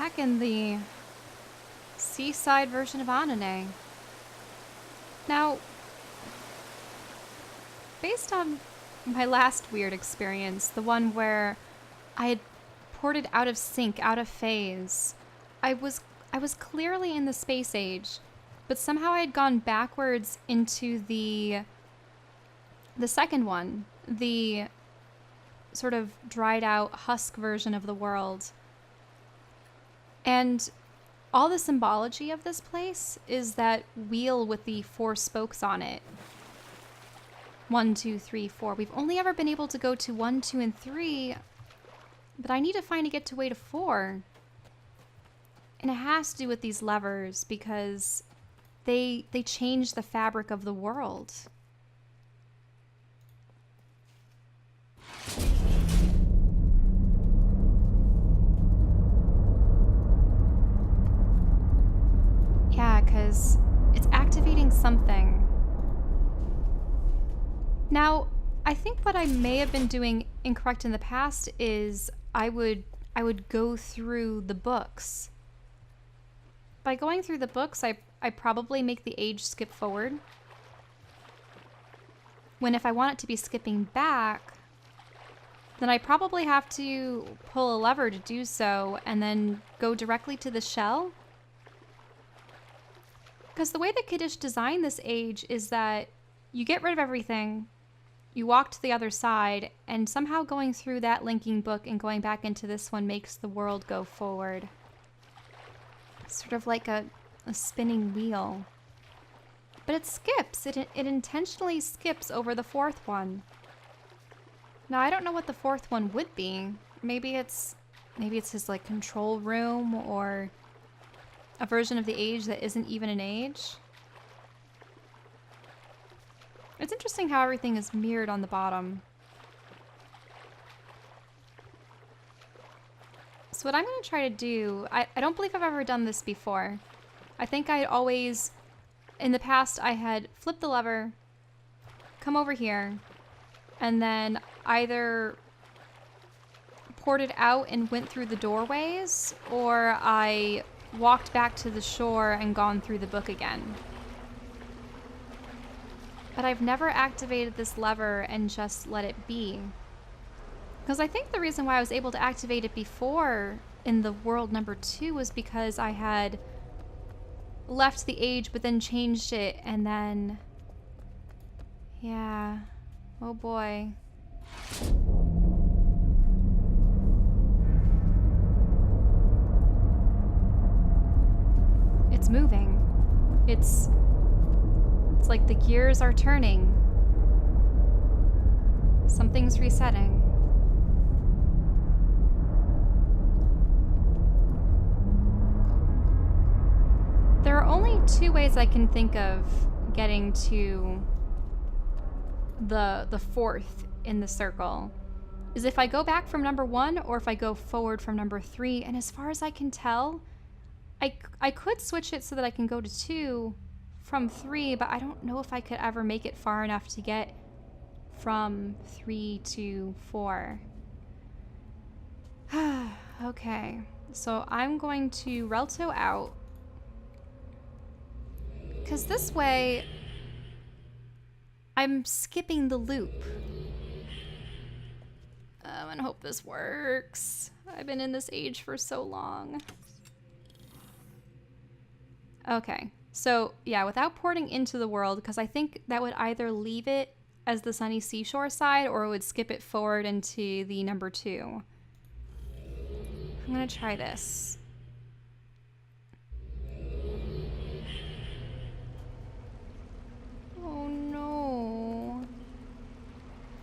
back in the seaside version of Anane. Now, based on my last weird experience, the one where I had ported out of sync, out of phase, I was clearly in the space age, but somehow I had gone backwards into the second one, the sort of dried out husk version of the world. And all the symbology of this place is that wheel with the 4 spokes on it. 1, 2, 3, 4. We've only ever been able to go to 1, 2, and 3, but I need to find a getaway to 4. And it has to do with these levers because they change the fabric of the world. Yeah, because it's activating something. Now, I think what I may have been doing incorrect in the past is I would go through the books. By going through the books, I probably make the age skip forward. When if I want it to be skipping back, then I probably have to pull a lever to do so and then go directly to the shell. Because the way that Kaddish designed this age is that you get rid of everything, you walk to the other side, and somehow going through that linking book and going back into this one makes the world go forward. Sort of like a spinning wheel. But it skips. It intentionally skips over the 4th one. Now, I don't know what the 4th one would be. Maybe it's his like control room or a version of the age that isn't even an age. It's interesting how everything is mirrored on the bottom. So what I'm going to try to do, I don't believe I've ever done this before. I think I'd always, in the past, I had flipped the lever, come over here, and then either ported out and went through the doorways, or I walked back to the shore and gone through the book again. But I've never activated this lever and just let it be. Because I think the reason why I was able to activate it before in the world number 2 was because I had left the age but then changed it and then... Yeah. Oh boy. It's moving. It's like the gears are turning. Something's resetting. There are only 2 ways I can think of getting to the 4th in the circle. Is if I go back from number 1 or if I go forward from number 3. And as far as I can tell, I could switch it so that I can go to 2 from 3, but I don't know if I could ever make it far enough to get from 3 to 4. Okay, so I'm going to Relto out. Because this way, I'm skipping the loop. Oh, and hope this works. I've been in this age for so long. Okay, so yeah, without porting into the world, because I think that would either leave it as the sunny seashore side or it would skip it forward into the number 2. I'm gonna try this. Oh no.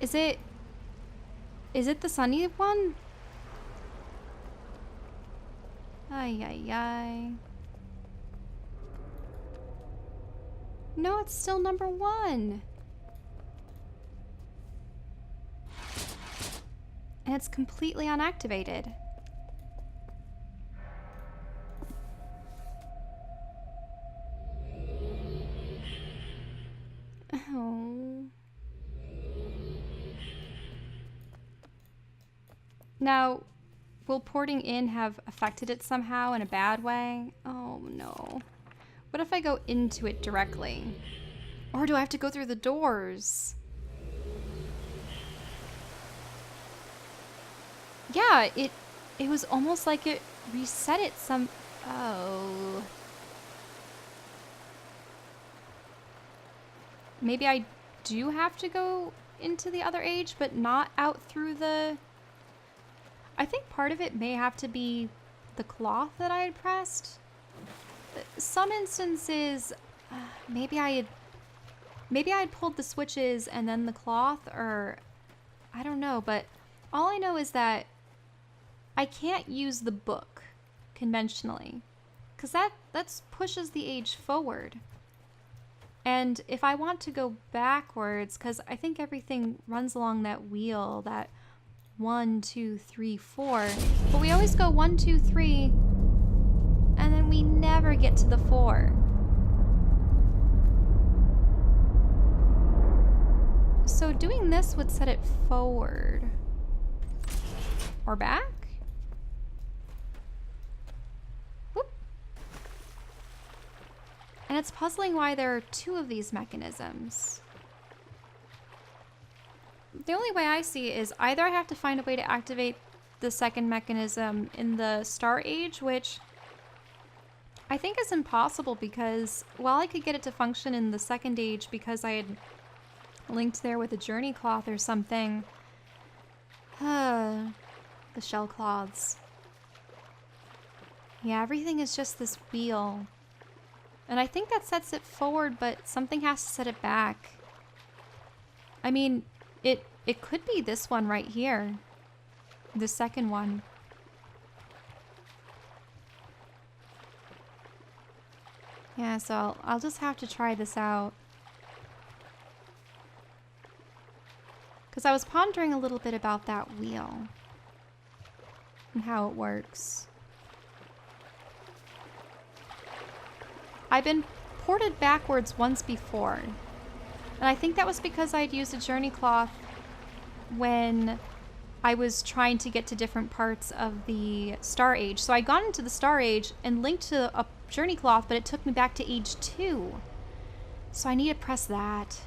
Is it the sunny one? Ay, ay, ay. No, it's still number 1. And it's completely unactivated. Oh. Now, Will porting in have affected it somehow in a bad way? Oh no. What if I go into it directly? Or do I have to go through the doors? Yeah, it was almost like it reset it some... Oh. Maybe I do have to go into the other age, but not out through the... I think part of it may have to be the cloth that I had pressed. Some instances, maybe I had pulled the switches and then the cloth, or I don't know, but all I know is that I can't use the book conventionally, because that pushes the age forward. And if I want to go backwards, because I think everything runs along that wheel, that 1, 2, 3, 4, but we always go 1, 2, 3, and then we never get to the 4. So doing this would set it forward. Or back? Whoop. And it's puzzling why there are 2 of these mechanisms. The only way I see is either I have to find a way to activate the second mechanism in the Star Age, which I think is impossible because while I could get it to function in the second age because I had linked there with a journey cloth or something. The shell cloths. Yeah, everything is just this wheel. And I think that sets it forward, but something has to set it back. I mean, it could be this one right here. The second one. Yeah, so I'll just have to try this out. Because I was pondering a little bit about that wheel. And how it works. I've been ported backwards once before. And I think that was because I'd used a journey cloth when I was trying to get to different parts of the Star Age. So I'd gone into the Star Age and linked to a journey cloth, but it took me back to age 2. So I need to press that.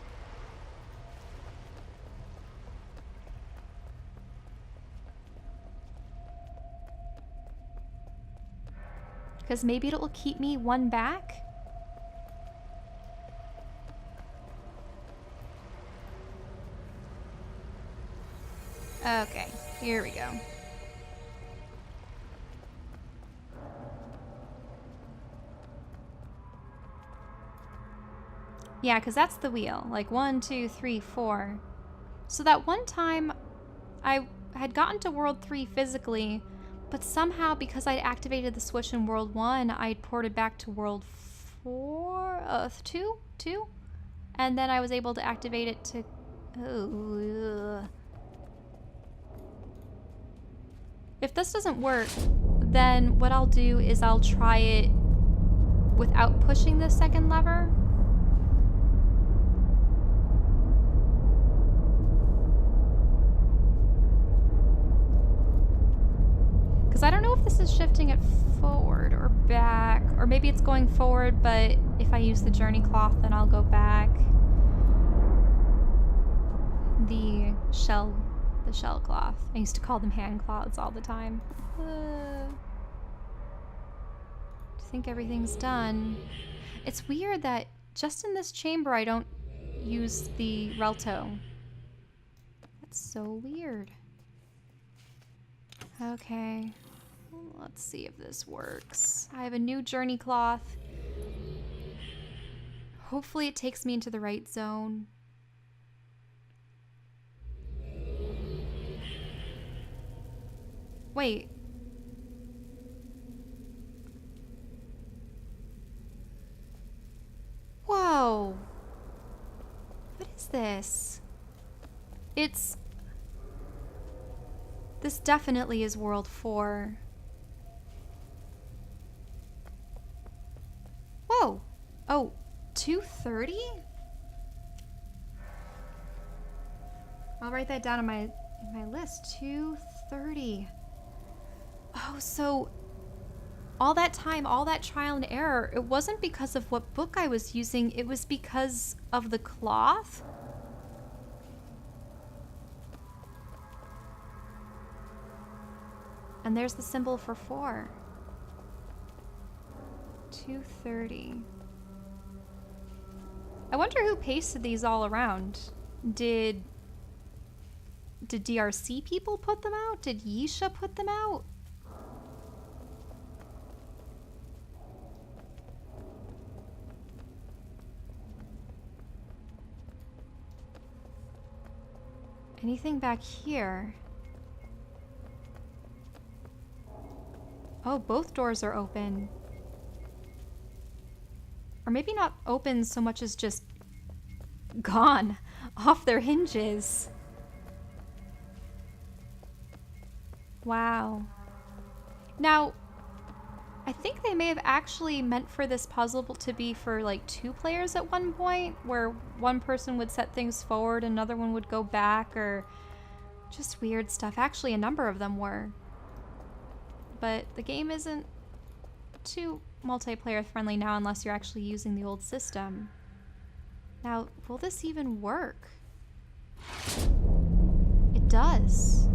Because maybe it'll keep me one back? Okay, here we go. Yeah, because that's the wheel. Like 1, 2, 3, 4. So that one time I had gotten to World 3 physically, but somehow because I'd activated the switch in World 1, I'd ported back to World 4, 2? And then I was able to activate it to... Oh, if this doesn't work, then what I'll do is I'll try it without pushing the second lever. Because I don't know if this is shifting it forward or back, or maybe it's going forward, but if I use the journey cloth, then I'll go back. The shell cloth. I used to call them hand cloths all the time. I think everything's done. It's weird that just in this chamber I don't use the Relto. That's so weird. Okay. Let's see if this works. I have a new journey cloth. Hopefully it takes me into the right zone. Wait. Whoa. What is this? This definitely is World 4. Whoa. Oh, 230? I'll write that down in my list. 230. Oh, so all that time, all that trial and error, it wasn't because of what book I was using, it was because of the cloth? And there's the symbol for 4. 230. I wonder who pasted these all around. Did DRC people put them out? Did Yeesha put them out? Anything back here? Oh, both doors are open. Or maybe not open so much as just gone off their hinges. Wow. Now, I think they may have actually meant for this puzzle to be for like 2 players at one point, where one person would set things forward, another one would go back, or just weird stuff. Actually, a number of them were. But the game isn't too multiplayer friendly now unless you're actually using the old system. Now, will this even work? It does.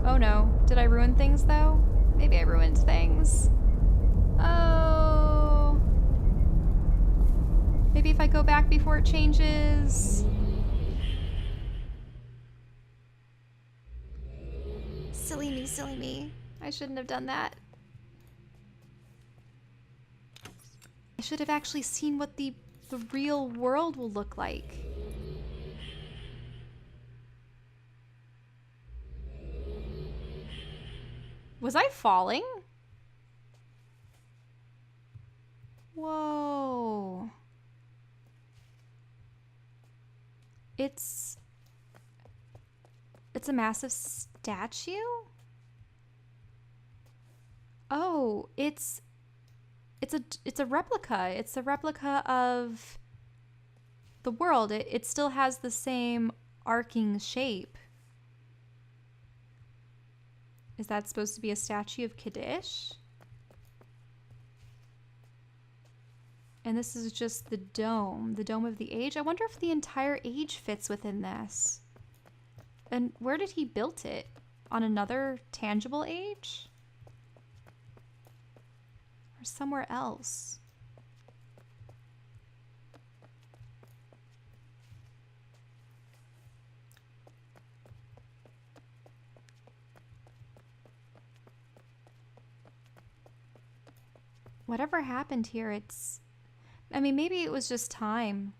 Oh no, did I ruin things though? Maybe I ruined things. Oh. Maybe if I go back before it changes. Silly me, silly me. I shouldn't have done that. I should have actually seen what the real world will look like. Was I falling? Whoa. It's a massive statue? Oh, it's a replica. It's a replica of the world. It still has the same arcing shape. Is that supposed to be a statue of Kaddish? And this is just the dome of the age. I wonder if the entire age fits within this. And where did he build it? On another tangible age? Or somewhere else? Whatever happened here, I mean, maybe it was just time.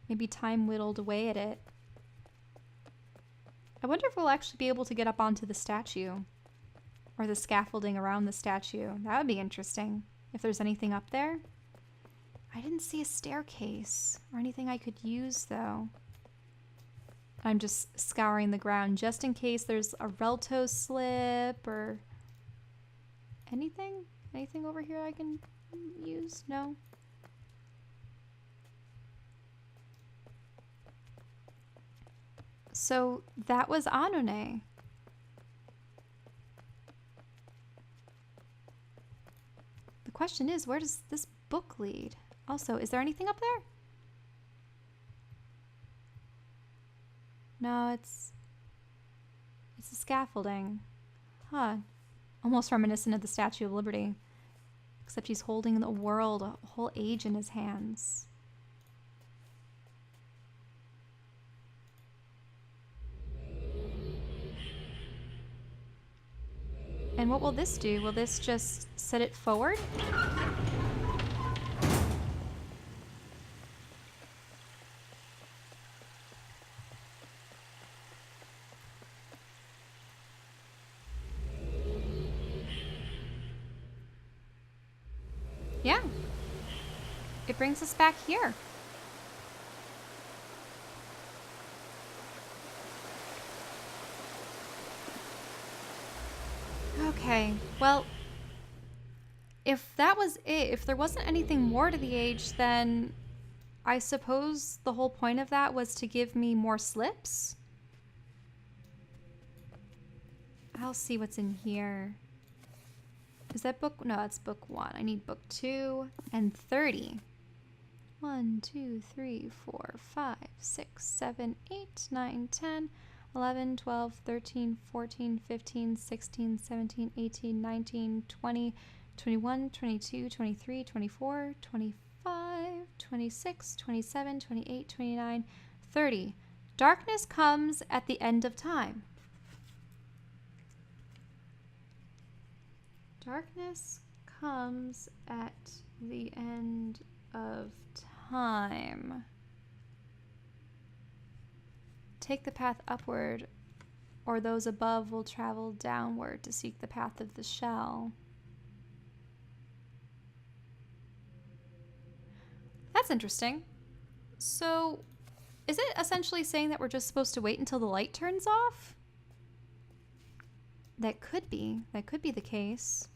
Maybe time whittled away at it. I wonder if we'll actually be able to get up onto the statue. Or the scaffolding around the statue. That would be interesting. If there's anything up there. I didn't see a staircase or anything I could use, though. I'm just scouring the ground just in case there's a Relto slip or anything. Anything over here I can use? No? So that was Anune. The question is, where does this book lead? Also, is there anything up there? No, it's the scaffolding. Huh. Almost reminiscent of the Statue of Liberty. Except he's holding the world, a whole age in his hands. And what will this do? Will this just set it forward? Yeah. It brings us back here. Okay, well, if that was it, if there wasn't anything more to the age, then I suppose the whole point of that was to give me more slips. I'll see what's in here. Is that book? No, that's book 1. I need book 2 and 30. 1, 2, 3, 4, 5, 6, 7, 8, 9, 10, 11, 12, 13, 14, 15, 16, 17, 18, 19, 20, 21, 22, 23, 24, 25, 26, 27, 28, 29, 30. Darkness comes at the end of time. Darkness comes at the end of time. Take the path upward, or those above will travel downward to seek the path of the shell. That's interesting. So, is it essentially saying that we're just supposed to wait until the light turns off? That could be. That could be the case.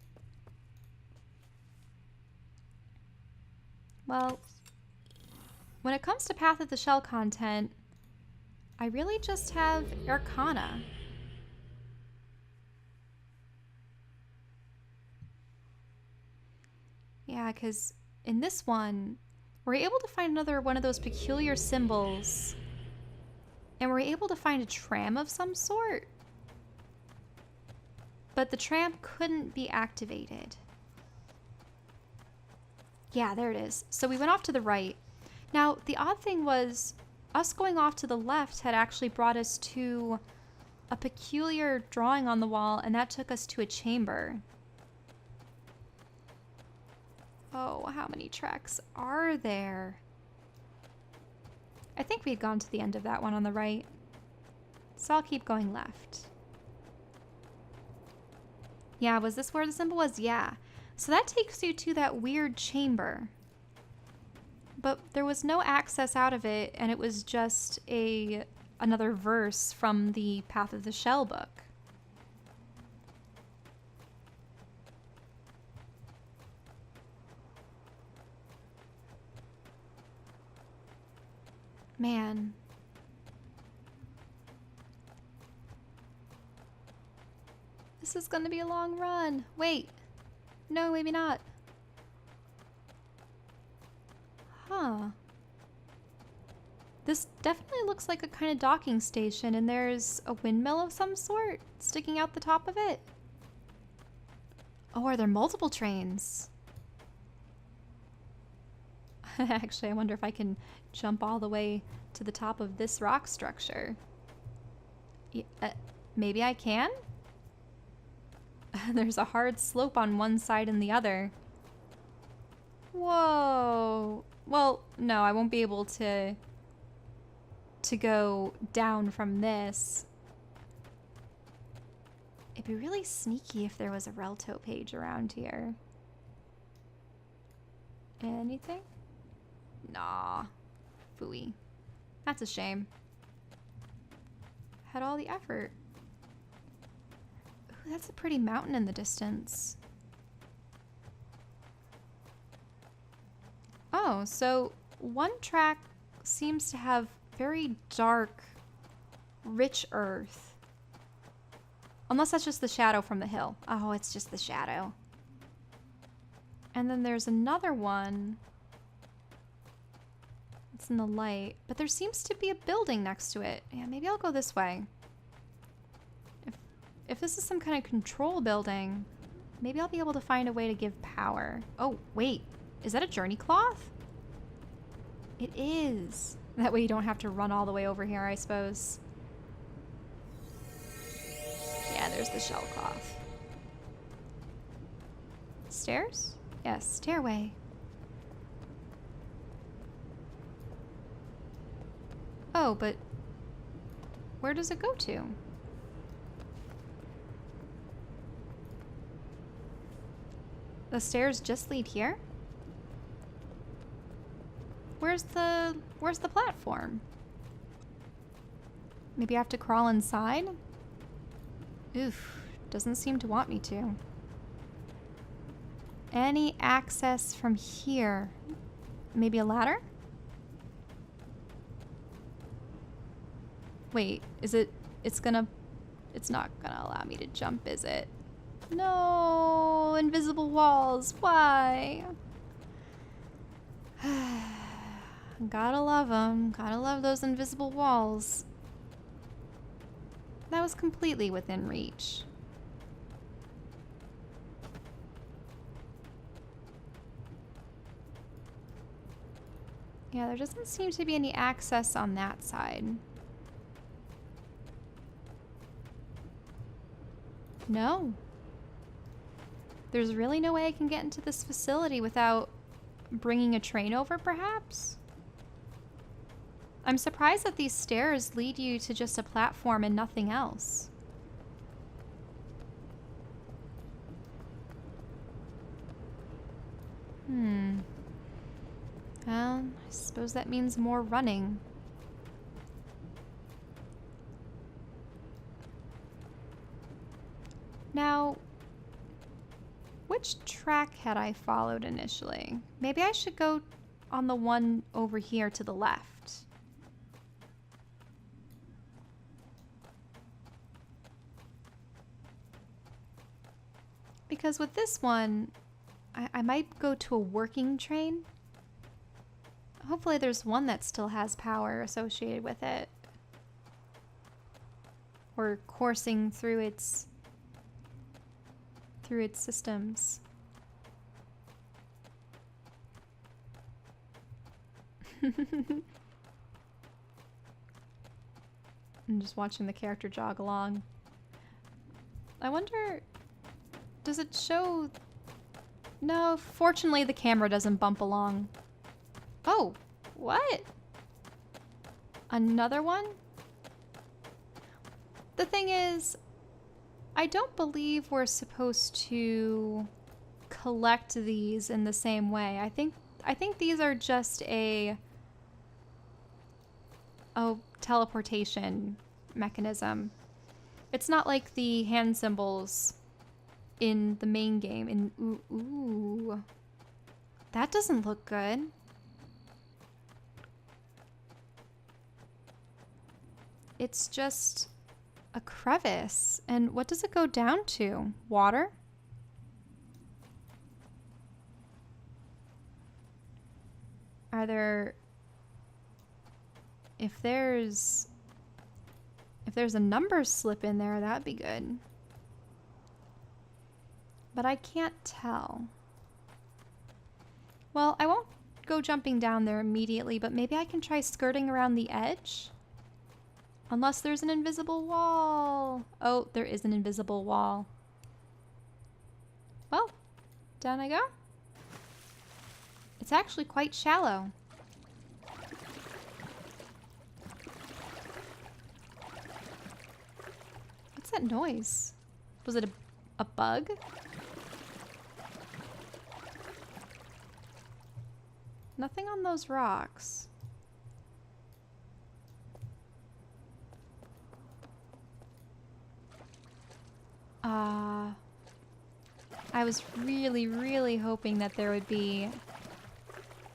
Well, when it comes to Path of the Shell content, I really just have Arcana. Yeah, because in this one, we're able to find another one of those peculiar symbols, and we're able to find a tram of some sort. But the tram couldn't be activated. Yeah, there it is. So we went off to the right. Now, the odd thing was, us going off to the left had actually brought us to a peculiar drawing on the wall, and that took us to a chamber. Oh, how many tracks are there? I think we'd gone to the end of that one on the right. So I'll keep going left. Yeah, was this where the symbol was? Yeah. So that takes you to that weird chamber. But there was no access out of it, and it was just another verse from the Path of the Shell book. Man. This is gonna be a long run. Wait. No, maybe not. Huh. This definitely looks like a kind of docking station, and there's a windmill of some sort sticking out the top of it. Oh, are there multiple trains? Actually, I wonder if I can jump all the way to the top of this rock structure. Maybe I can? There's a hard slope on one side and the other. Whoa. Well, no, I won't be able to go down from this. It'd be really sneaky if there was a Relto page around here. Anything? Nah. Phooey. That's a shame. Had all the effort. Ooh, that's a pretty mountain in the distance. Oh, so one track seems to have very dark, rich earth. Unless that's just the shadow from the hill. Oh, it's just the shadow. And then there's another one. It's in the light, but there seems to be a building next to it. Yeah, maybe I'll go this way. If this is some kind of control building, maybe I'll be able to find a way to give power. Oh, wait. Is that a journey cloth? It is. That way you don't have to run all the way over here, I suppose. Yeah, there's the shell cloth. Stairs? Yes, stairway. Oh, but where does it go to? The stairs just lead here? Where's the platform? Maybe I have to crawl inside? Oof, doesn't seem to want me to. Any access from here? Maybe a ladder? Wait, is it... It's not gonna allow me to jump, is it? No! Invisible walls. Why? Gotta love them. Gotta love those invisible walls. That was completely within reach. Yeah, there doesn't seem to be any access on that side. No. There's really no way I can get into this facility without bringing a train over, perhaps? I'm surprised that these stairs lead you to just a platform and nothing else. Well, I suppose that means more running. Now, which track had I followed initially? Maybe I should go on the one over here to the left. Because with this one, I might go to a working train. Hopefully there's one that still has power associated with it. Or coursing through its systems. I'm just watching the character jog along. I wonder, does it show? No, fortunately the camera doesn't bump along. Oh, what? Another one? The thing is, I don't believe we're supposed to collect these in the same way. I think these are just a teleportation mechanism. It's not like the hand symbols in the main game. Ooh. That doesn't look good. It's just a crevice. And what does it go down to? Water? Are there... If there's a number slip in there, that'd be good. But I can't tell. Well, I won't go jumping down there immediately, but maybe I can try skirting around the edge? Unless there's an invisible wall. Oh, there is an invisible wall. Well, down I go. It's actually quite shallow. What's that noise? Was it a bug? Nothing on those rocks. I was really, really hoping that there would be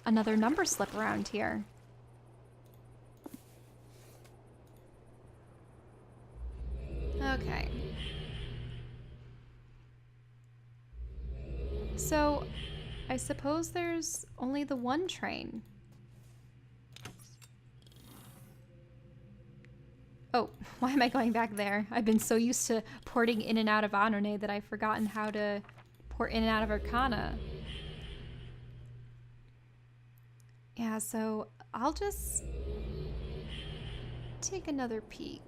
another number slip around here. Okay. So, I suppose there's only the one train. Oh, why am I going back there? I've been so used to porting in and out of Anone that I've forgotten how to port in and out of Arcana. Yeah, so I'll just take another peek.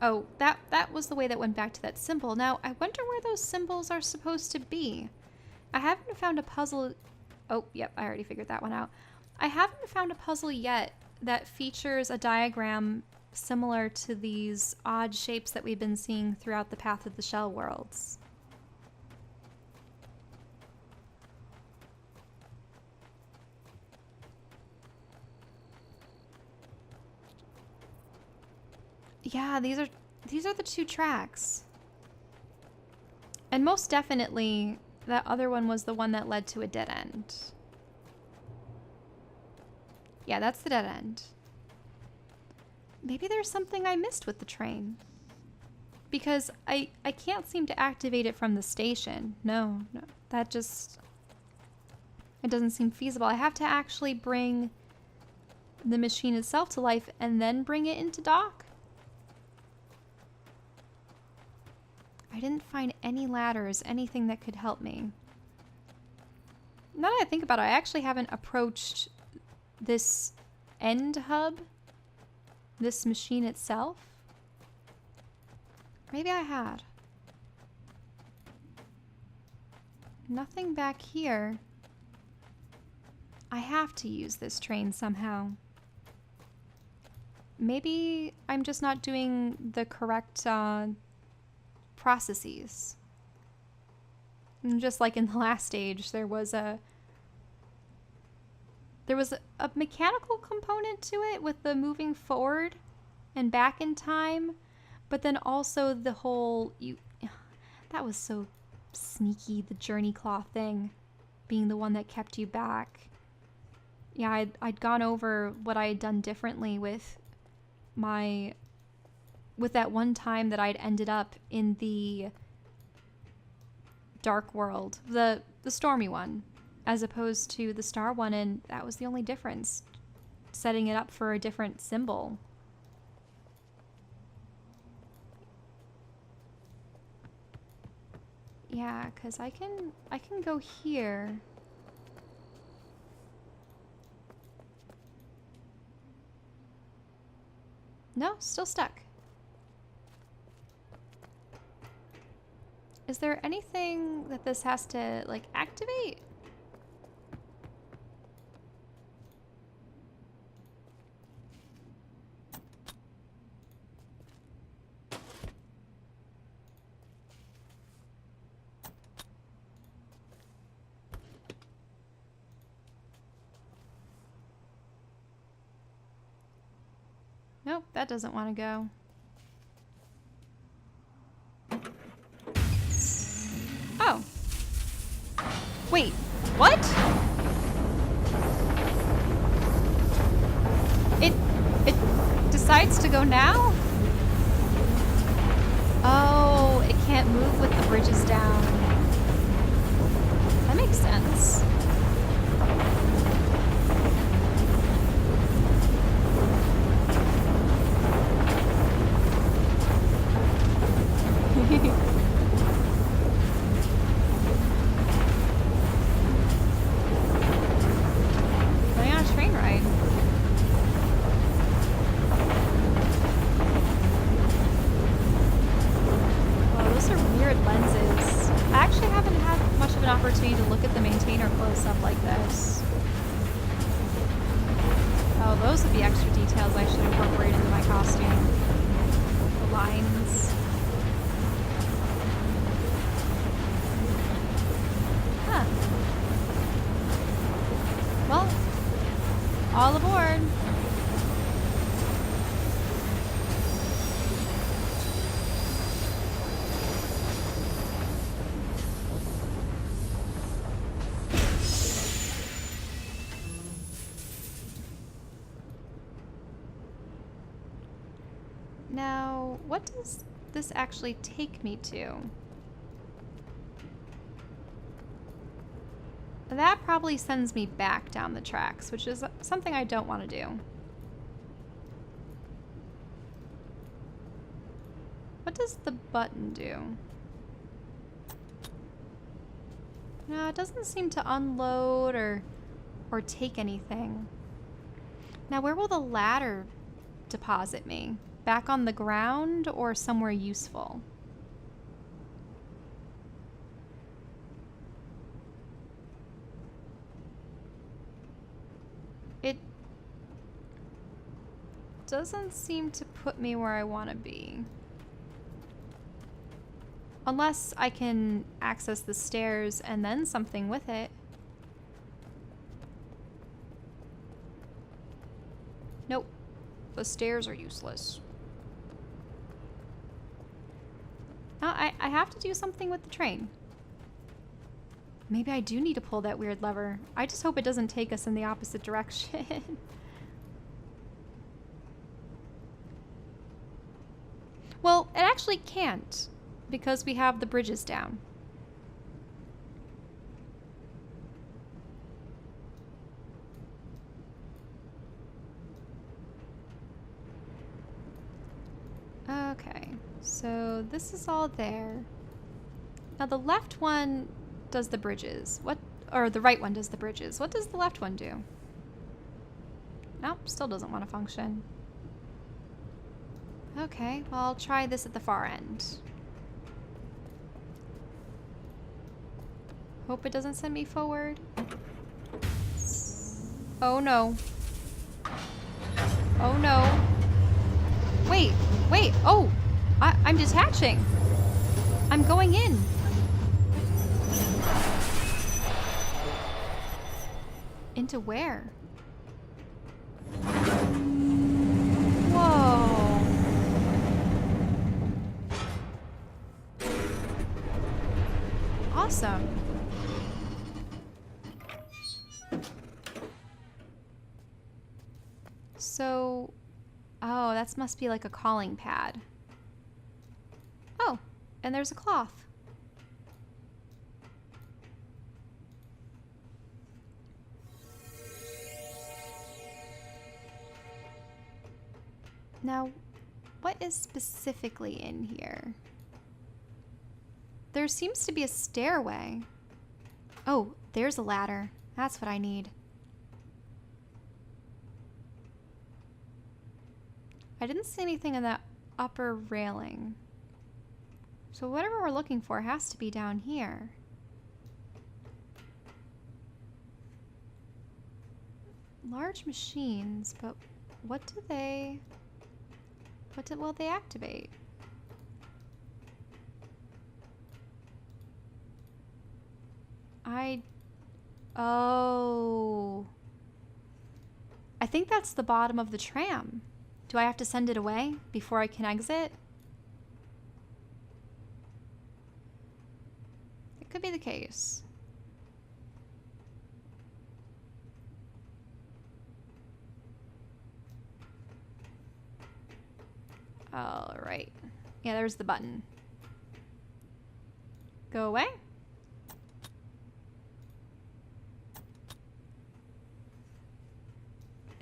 Oh, that was the way that went back to that symbol. Now, I wonder where those symbols are supposed to be. I haven't found a puzzle... Oh, yep, I already figured that one out. I haven't found a puzzle yet that features a diagram similar to these odd shapes that we've been seeing throughout the Path of the Shell worlds. Yeah, these are the two tracks. And most definitely that other one was the one that led to a dead end. Yeah, that's the dead end. Maybe there's something I missed with the train. Because I can't seem to activate it from the station. No, that just... It doesn't seem feasible. I have to actually bring the machine itself to life and then bring it into dock. I didn't find any ladders, anything that could help me. Now that I think about it, I actually haven't approached this end hub, this machine itself. Maybe I had. Nothing back here. I have to use this train somehow. Maybe I'm just not doing the correct processes. And just like in the last stage, there was a mechanical component to it with the moving forward and back in time, but then also the whole that was so sneaky, the journey claw thing being the one that kept you back. Yeah, I'd gone over what I had done differently with that one time that I'd ended up in the dark world, the stormy one, as opposed to the star one, and that was the only difference, setting it up for a different symbol. Yeah, because I can go here. No, still stuck. Is there anything that this has to, like, activate? Nope, that doesn't want to go. Oh. Wait, what? It decides to go now? Oh, it can't move with the bridges down. That makes sense. All aboard! Now, what does this actually take me to? That probably sends me back down the tracks, which is something I don't want to do. What does the button do? No, it doesn't seem to unload or take anything. Now, where will the ladder deposit me? Back on the ground or somewhere useful? It doesn't seem to put me where I want to be. Unless I can access the stairs and then something with it. Nope. The stairs are useless. I have to do something with the train. Maybe I do need to pull that weird lever. I just hope it doesn't take us in the opposite direction. Well, it actually can't, because we have the bridges down. Okay, so this is all there. Now the left one does the bridges. Or the right one does the bridges. What does the left one do? Nope, still doesn't want to function. Okay, well, I'll try this at the far end. Hope it doesn't send me forward. Oh no. Oh no. Wait, oh! I'm detaching! I'm going in! Into where? Whoa! Awesome! So... Oh, that must be like a calling pad. Oh, and there's a cloth. Now, what is specifically in here? There seems to be a stairway. Oh, there's a ladder. That's what I need. I didn't see anything in that upper railing. So whatever we're looking for has to be down here. Large machines, but what will they activate? Oh. I think that's the bottom of the tram. Do I have to send it away before I can exit? It could be the case. All right. Yeah, there's the button. Go away.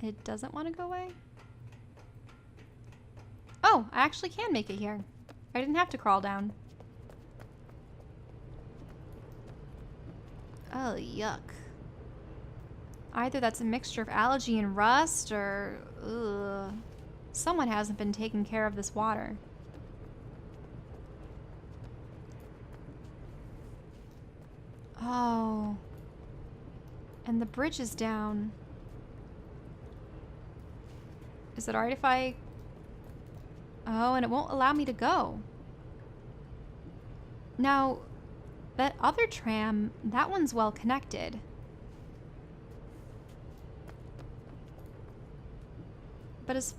It doesn't want to go away. Oh, I actually can make it here. I didn't have to crawl down. Oh, yuck. Either that's a mixture of algae and rust, or... Ugh. Someone hasn't been taking care of this water. Oh. And the bridge is down. Is it alright if I... Oh, and it won't allow me to go. Now, that other tram, that one's well connected. But as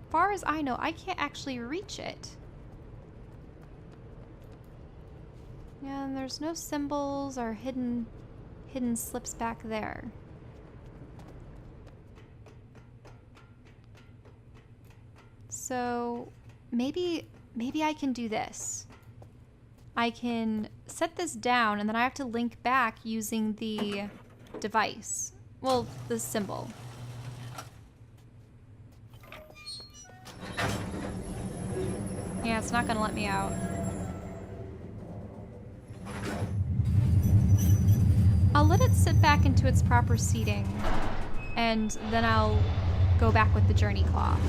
far as I know, I can't actually reach it. Yeah, and there's no symbols or hidden slips back there. So maybe I can do this. I can set this down and then I have to link back using the device. Well, the symbol. Yeah, it's not gonna let me out. I'll let it sit back into its proper seating and then I'll go back with the journey cloth.